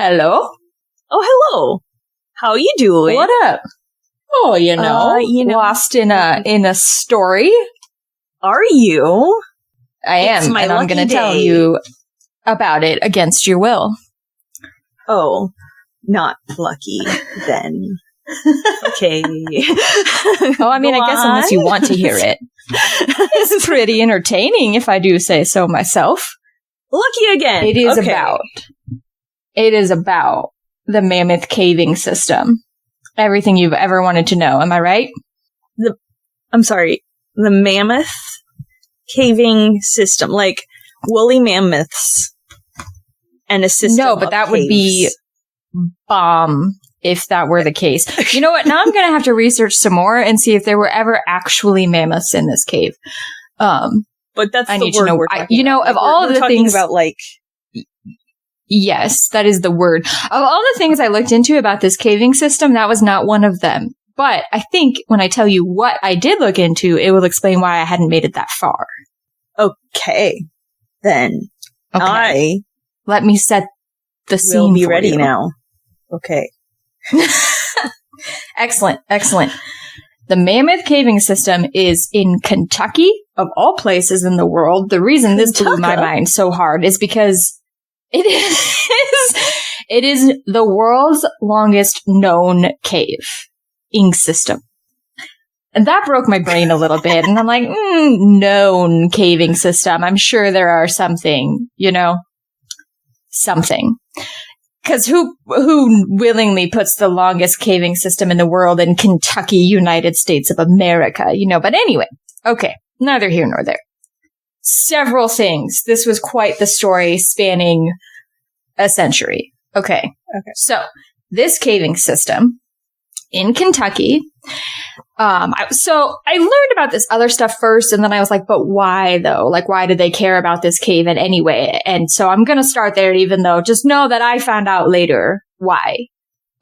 Hello. Oh, hello. How you doing? What up? Oh, lost in a story. Are you? I am, and I'm going to tell you about it against your will. Oh, not lucky then. Okay. Oh, I mean, I guess unless you want to hear it. It's pretty entertaining, if I do say so myself. Lucky again. It is about the Mammoth Caving System. Everything you've ever wanted to know. Am I right? I'm sorry. The Mammoth Caving System. Like woolly mammoths and a system. No, but that caves. Would be bomb if that were the case. You know what? Now I'm going to have to research some more and see if there were ever actually mammoths in this cave. But that's I the need word to know. we're talking about. Of all of the things about, like. Yes, that is the word. Of all the things I looked into about this caving system, that was not one of them. But I think when I tell you what I did look into, it will explain why I hadn't made it that far. Okay. Then. Okay. Let me set the scene. We'll be ready now. Okay. Excellent. The Mammoth Caving System is in Kentucky, of all places in the world. The reason this blew my mind so hard is because it is the world's longest known caving system. And that broke my brain a little bit. And I'm like, known caving system. I'm sure there are something. Because who willingly puts the longest caving system in the world in Kentucky, United States of America? But anyway, okay, neither here nor there. Several things. This was quite the story spanning a century. Okay. So this caving system in Kentucky. So I learned about this other stuff first, and then I was like, but why though? Like, why did they care about this cave in any way? And so I'm going to start there, even though just know that I found out later why.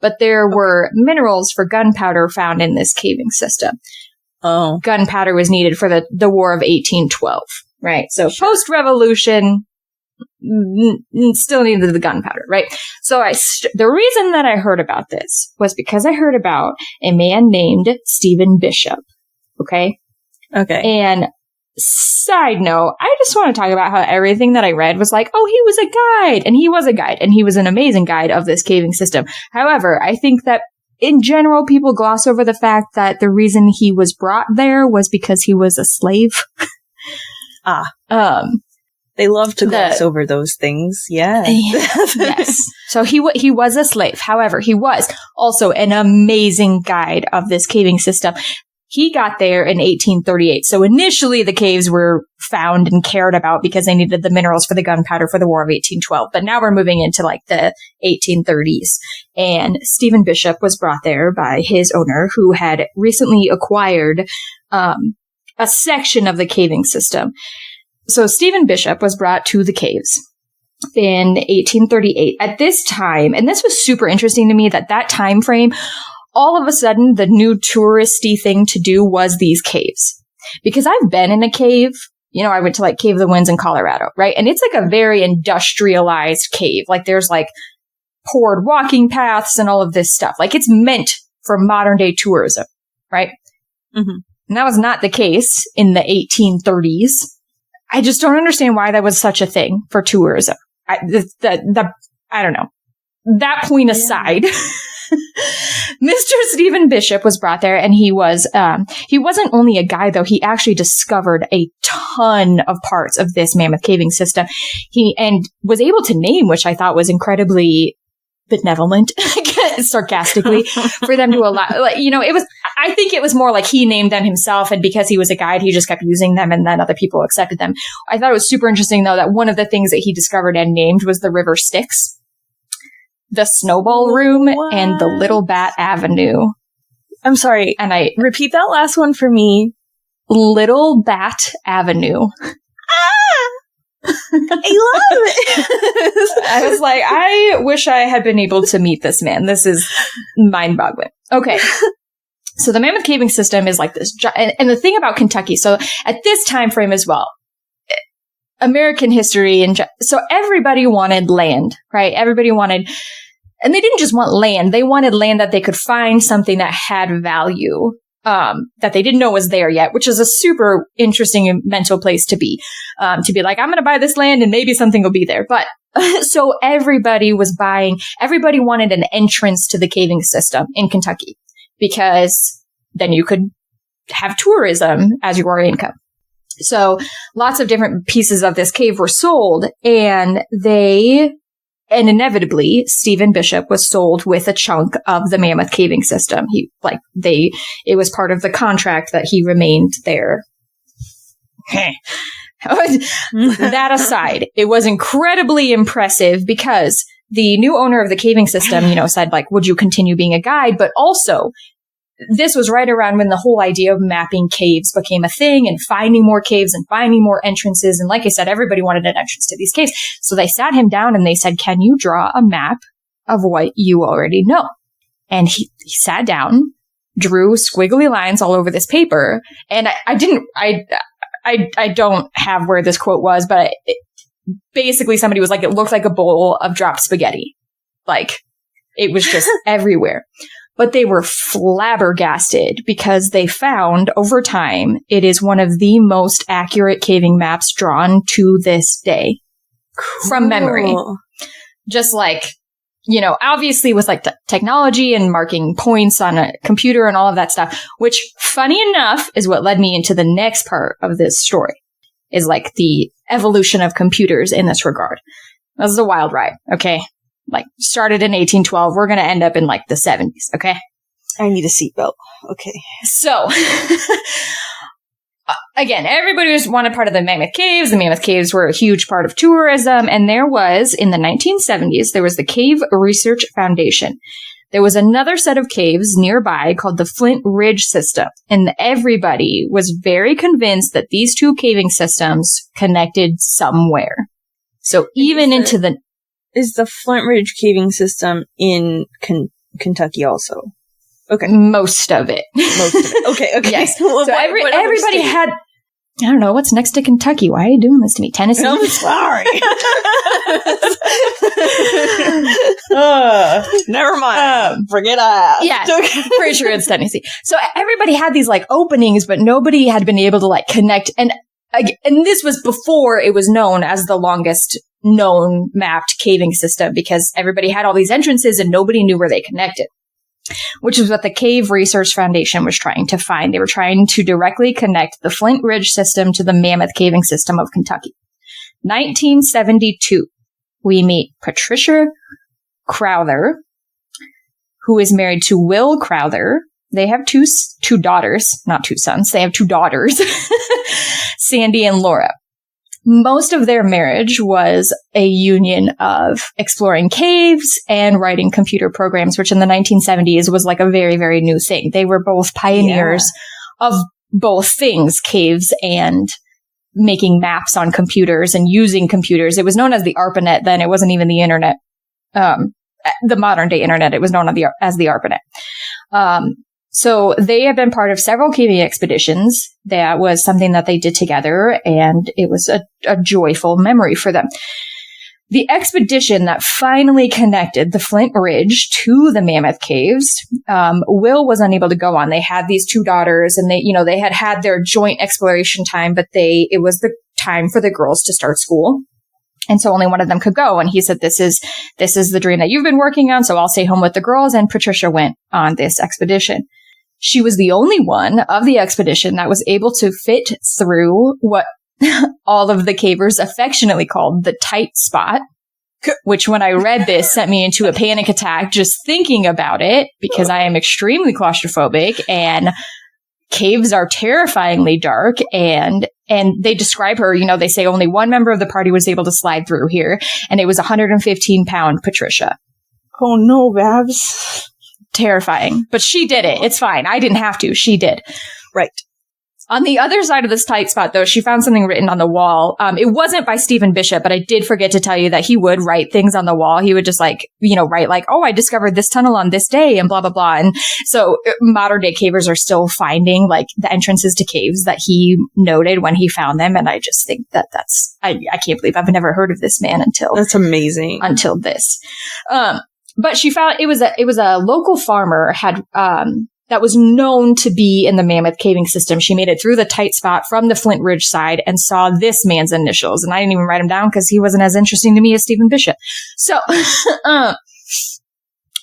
But there were minerals for gunpowder found in this caving system. Oh. Gunpowder was needed for the War of 1812. Right. So post-revolution, still needed the gunpowder, right? So the reason that I heard about this was because I heard about a man named Stephen Bishop. Okay. And side note, I just want to talk about how everything that I read was like, oh, he was a guide. And he was a guide. And he was an amazing guide of this caving system. However, I think that in general, people gloss over the fact that the reason he was brought there was because he was a slave. They love to gloss over those things. Yeah. Yes. So he was a slave. However, he was also an amazing guide of this caving system. He got there in 1838. So initially the caves were found and cared about because they needed the minerals for the gunpowder for the War of 1812. But now we're moving into like the 1830s. And Stephen Bishop was brought there by his owner, who had recently acquired a section of the caving system. So Stephen Bishop was brought to the caves in 1838. At this time, and this was super interesting to me, that time frame, all of a sudden the new touristy thing to do was these caves. Because I've been in a cave, I went to like Cave of the Winds in Colorado, right? And it's like a very industrialized cave. Like there's like poured walking paths and all of this stuff. Like it's meant for modern day tourism, right? Mm-hmm. And that was not the case in the 1830s. I just don't understand why that was such a thing for tourism. I don't know. That point aside, Mr. Stephen Bishop was brought there, and he wasn't only a guide though. He actually discovered a ton of parts of this Mammoth Caving System. And was able to name, which I thought was incredibly benevolent, sarcastically, for them to allow, I think it was more like he named them himself, and because he was a guide, he just kept using them, and then other people accepted them. I thought it was super interesting, though, that one of the things that he discovered and named was the River Styx, the Snowball Room, and the Little Bat Avenue. I'm sorry, and repeat that last one for me. Little Bat Avenue. I love it. I was like, I wish I had been able to meet this man. This is mind-boggling. Okay. So the Mammoth Caving System is like this. And the thing about Kentucky, so at this time frame as well, American history, so everybody wanted land, right? Everybody wanted and they didn't just want land. They wanted land that they could find something that had value, that they didn't know was there yet, which is a super interesting mental place to be like, I'm going to buy this land and maybe something will be there. But so everybody wanted an entrance to the caving system in Kentucky, because then you could have tourism as your income. So lots of different pieces of this cave were sold, and inevitably Stephen Bishop was sold with a chunk of the Mammoth Caving System. It was part of the contract that he remained there. That aside, it was incredibly impressive because the new owner of the caving system, said, like, would you continue being a guide? But also, this was right around when the whole idea of mapping caves became a thing, and finding more caves and finding more entrances. And like I said, everybody wanted an entrance to these caves. So they sat him down and they said, can you draw a map of what you already know? And he sat down, drew squiggly lines all over this paper. And I don't have where this quote was, but basically somebody was like, it looked like a bowl of dropped spaghetti. Like, it was just everywhere. But they were flabbergasted because they found over time it is one of the most accurate caving maps drawn to this day. Cool. From memory. Just like, obviously with like technology and marking points on a computer and all of that stuff, which funny enough is what led me into the next part of this story, is like the evolution of computers in this regard. This is a wild ride. Okay. Like, started in 1812. We're going to end up in like the 70s. Okay. I need a seatbelt. Okay. So, again, everybody was wanted part of the Mammoth Caves. The Mammoth Caves were a huge part of tourism. And there was, in the 1970s, there was the Cave Research Foundation. There was another set of caves nearby called the Flint Ridge System. And everybody was very convinced that these two caving systems connected somewhere. So even into the... Is the Flint Ridge Caving System in Kentucky also? Okay. Most of it. Okay. Yes. So everybody had... I don't know. What's next to Kentucky? Why are you doing this to me? Tennessee? I'm sorry. Never mind. Forget I asked. Yeah. Pretty sure it's Tennessee. So everybody had these like openings, but nobody had been able to like connect. And this was before it was known as the longest known mapped caving system, because everybody had all these entrances and nobody knew where they connected, which is what the Cave Research Foundation was trying to find. They were trying to directly connect the Flint Ridge system to the Mammoth Caving System of Kentucky. 1972, we meet Patricia Crowther, who is married to Will Crowther. They have two daughters, not two sons. They have two daughters, Sandy and Laura. Most of their marriage was a union of exploring caves and writing computer programs, which in the 1970s was like a very, very new thing. They were both pioneers of both things, caves and making maps on computers and using computers. It was known as the ARPANET then. It wasn't even the internet. The modern day internet. It was known as the ARPANET. So they have been part of several caving expeditions. That was something that they did together, and it was a joyful memory for them. The expedition that finally connected the Flint Ridge to the Mammoth Caves, Will was unable to go on. They had these two daughters, and they had their joint exploration time, but it was the time for the girls to start school. And so only one of them could go. And he said, this is the dream that you've been working on. So I'll stay home with the girls. And Patricia went on this expedition. She was the only one of the expedition that was able to fit through what all of the cavers affectionately called the tight spot, which when I read this sent me into a panic attack just thinking about it, because I am extremely claustrophobic and caves are terrifyingly dark, and they describe her, they say only one member of the party was able to slide through here, and it was 115-pound Patricia. Oh no, Babs. Terrifying. But she did it. It's fine. I didn't have to. She did. Right. On the other side of this tight spot, though, she found something written on the wall. It wasn't by Stephen Bishop, but I did forget to tell you that he would write things on the wall. He would just write like, oh, I discovered this tunnel on this day and blah, blah, blah. And so modern day cavers are still finding like the entrances to caves that he noted when he found them. And I just think I can't believe I've never heard of this man until. That's amazing. Until this. But she found it was a local farmer had that was known to be in the Mammoth Caving System. She made it through the tight spot from the Flint Ridge side and saw this man's initials. And I didn't even write him down because he wasn't as interesting to me as Stephen Bishop. So,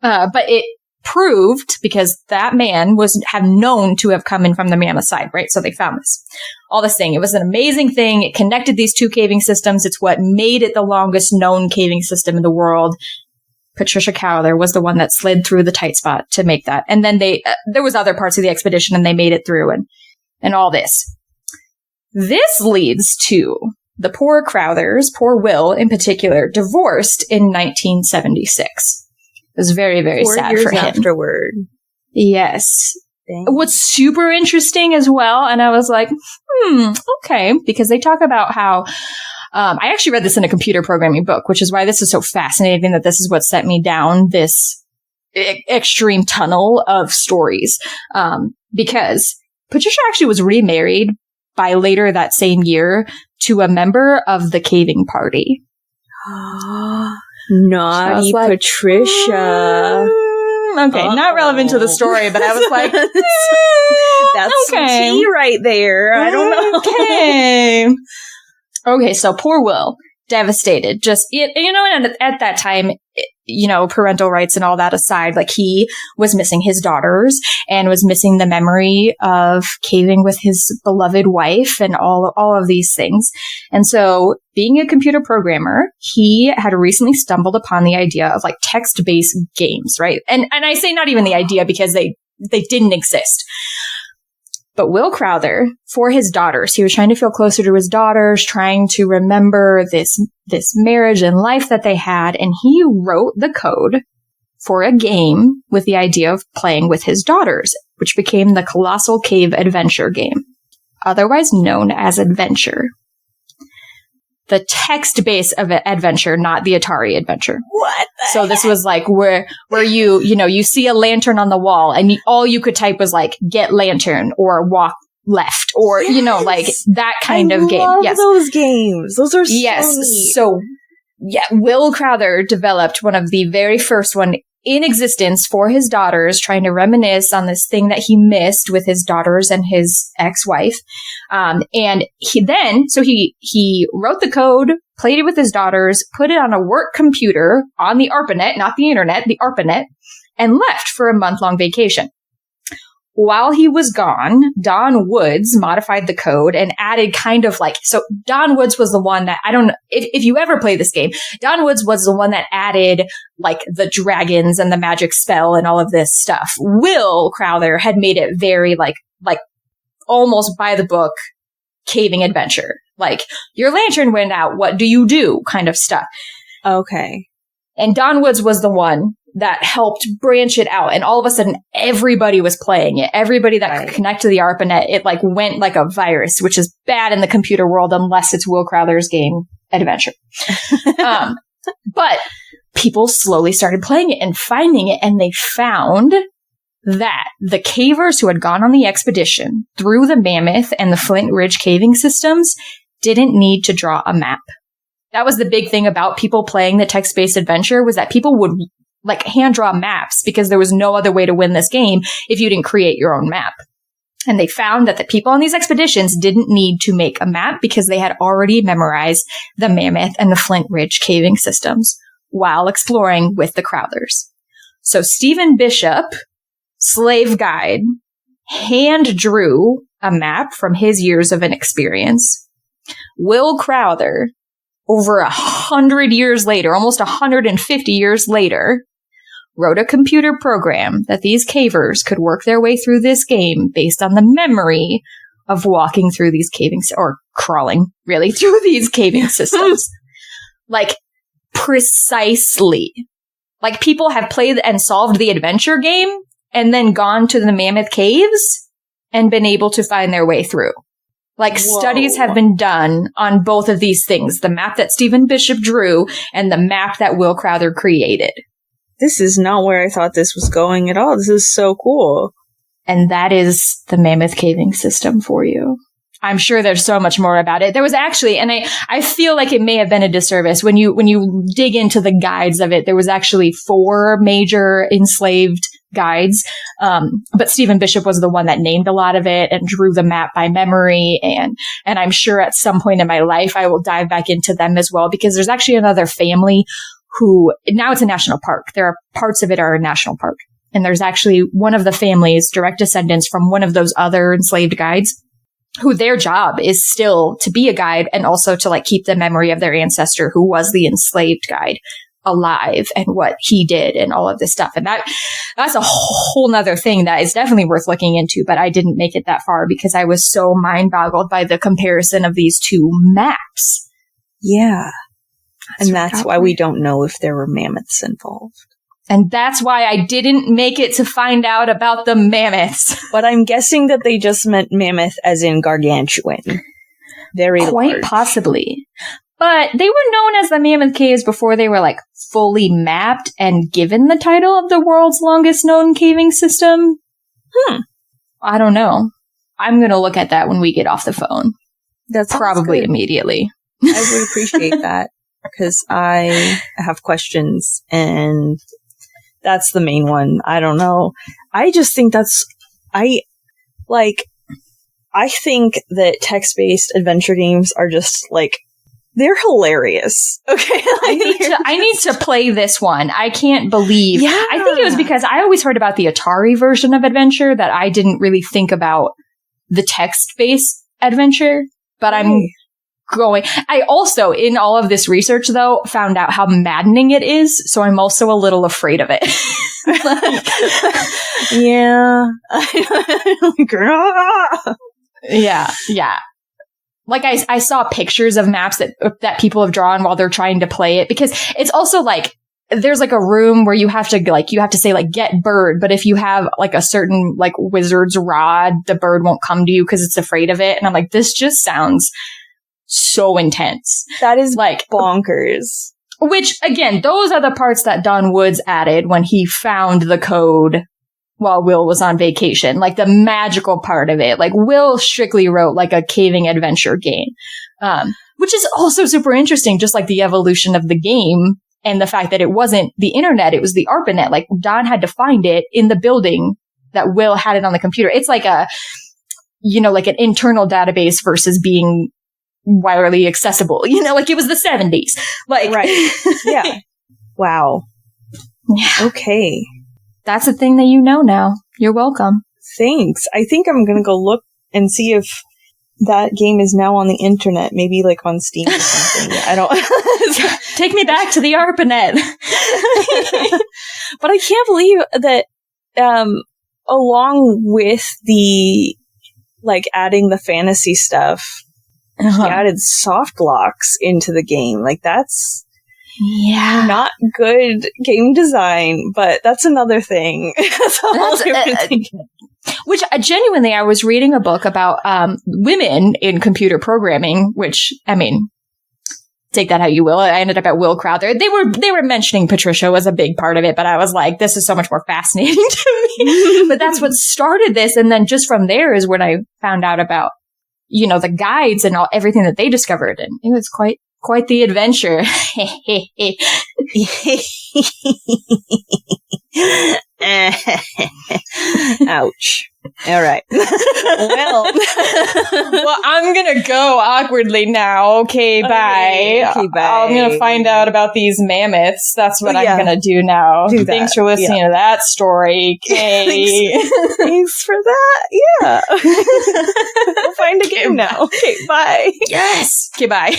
but it proved, because that man have known to have come in from the Mammoth side, right? So they found all this thing. It was an amazing thing. It connected these two caving systems. It's what made it the longest known caving system in the world. Patricia Cowler was the one that slid through the tight spot to make that. And then there was other parts of the expedition and they made it through and all this. This leads to the poor Crowthers, poor Will in particular, divorced in 1976. It was very, very sad for him. Afterward. Yes. Dang. What's super interesting as well, and I was like, okay, because they talk about how, I actually read this in a computer programming book, which is why this is so fascinating, that this is what set me down this extreme tunnel of stories. Because Patricia actually was remarried by later that same year to a member of the caving party. Naughty like, Patricia. Okay, not relevant to the story, but I was like, that's okay. Some tea right there. I don't know. Okay, so poor Will, devastated. Just, and at that time, parental rights and all that aside, like he was missing his daughters and was missing the memory of caving with his beloved wife and all of these things. And so being a computer programmer, he had recently stumbled upon the idea of like text-based games, right? And I say not even the idea because they didn't exist. But Will Crowther, for his daughters, he was trying to feel closer to his daughters, trying to remember this marriage and life that they had, and he wrote the code for a game with the idea of playing with his daughters, which became the Colossal Cave Adventure game, otherwise known as Adventure. The text-based of Adventure, not the Atari Adventure. What? So this was like where you see a lantern on the wall and all you could type was like, get lantern or walk left or, like that kind of game. Yes. Those games. Those are so neat. So yeah, Will Crowther developed one of the very first one in existence for his daughters, trying to reminisce on this thing that he missed with his daughters and his ex-wife. And he wrote the code, played it with his daughters, put it on a work computer on the ARPANET, not the internet, the ARPANET, and left for a month-long vacation. While he was gone, Don Woods modified the code and added so Don Woods was the one that, I don't know, if you ever play this game, Don Woods was the one that added like the dragons and the magic spell and all of this stuff. Will Crowther had made it very like almost by the book caving adventure. Like, your lantern went out, what do you do? Kind of stuff. Okay. And Don Woods was the one that helped branch it out. And all of a sudden, everybody was playing it. Everybody that could connect to the ARPANET, it like went like a virus, which is bad in the computer world unless it's Will Crowther's game Adventure. But people slowly started playing it and finding it. And they found that the cavers who had gone on the expedition through the Mammoth and the Flint Ridge caving systems didn't need to draw a map. That was the big thing about people playing the text-based adventure, was that people would like hand draw maps because there was no other way to win this game if you didn't create your own map. And they found that the people on these expeditions didn't need to make a map because they had already memorized the Mammoth and the Flint Ridge caving systems while exploring with the Crowthers. So Stephen Bishop, slave guide, hand drew a map from his years of an experience. Will Crowther, over 100 years later, almost 150 years later, wrote a computer program that these cavers could work their way through this game based on the memory of walking through these or crawling, really, through these caving systems. Like, precisely. Like, people have played and solved the adventure game and then gone to the Mammoth Caves and been able to find their way through. Like, Whoa. Studies have been done on both of these things. The map that Stephen Bishop drew and the map that Will Crowther created. This is not where I thought this was going at all. This is so cool. And that is the Mammoth Caving System for you. I'm sure there's so much more about it. There was actually, and I feel like it may have been a disservice when you dig into the guides of it. There was actually 4 major enslaved guides. But Stephen Bishop was the one that named a lot of it and drew the map by memory. And I'm sure at some point in my life, I will dive back into them as well, because there's actually another family who now it's a national park. There are parts of it are a national park. And there's actually one of the families, direct descendants from one of those other enslaved guides, who their job is still to be a guide and also to like keep the memory of their ancestor who was the enslaved guide alive and what he did and all of this stuff. And that's a whole nother thing that is definitely worth looking into, but I didn't make it that far because I was so mind boggled by the comparison of these 2 maps. Yeah. That's why we don't know if there were mammoths involved. And that's why I didn't make it to find out about the mammoths. But I'm guessing that they just meant mammoth as in gargantuan. Very large. Quite possibly. But they were known as the Mammoth Caves before they were like fully mapped and given the title of the world's longest known caving system. I don't know. I'm going to look at that when we get off the phone. That's probably immediately. I would appreciate that because I have questions and that's the main one. I don't know. I just think I think that text-based adventure games are just like, they're hilarious. Okay. I need to play this one. I can't believe. Yeah. I think it was because I always heard about the Atari version of adventure that I didn't really think about the text-based adventure, but I also, in all of this research, though, found out how maddening it is, so I'm also a little afraid of it. Yeah. Yeah. Like, I saw pictures of maps that people have drawn while they're trying to play it, because it's also like, there's like a room where you have to say like, get bird, but if you have like a certain like wizard's rod, the bird won't come to you because it's afraid of it. And I'm like, this just sounds so intense. That is like bonkers. Which, again, those are the parts that Don Woods added when he found the code while Will was on vacation. Like the magical part of it. Like Will strictly wrote like a caving adventure game. Which is also super interesting, just like the evolution of the game and the fact that it wasn't the internet, it was the ARPANET. Like Don had to find it in the building that Will had it on the computer. It's like like an internal database versus being wirely accessible, like it was the 70s. Like, right. Yeah. Wow. Yeah. Okay. That's a thing that you know now. You're welcome. Thanks. I think I'm going to go look and see if that game is now on the internet, maybe like on Steam or something. I don't. Take me back to the ARPANET. But I can't believe that, along with the, like, adding the fantasy stuff, he added soft locks into the game. Like, that's not good game design, but that's another thing. Which genuinely, I was reading a book about women in computer programming, which, I mean, take that how you will. I ended up at Will Crowther. They were mentioning Patricia was a big part of it, but I was like, this is so much more fascinating to me. But that's what started this. And then just from there is when I found out about, the guides and everything that they discovered. And it was quite the adventure. Ouch. All right. Well, I'm gonna go awkwardly now. Okay, bye. Okay, bye. I'm gonna find out about these mammoths. That's what I'm gonna do now. Thanks for listening to that story. Okay. Thanks for that. Yeah. We'll find a game now. Okay, bye. Yes. Okay, bye.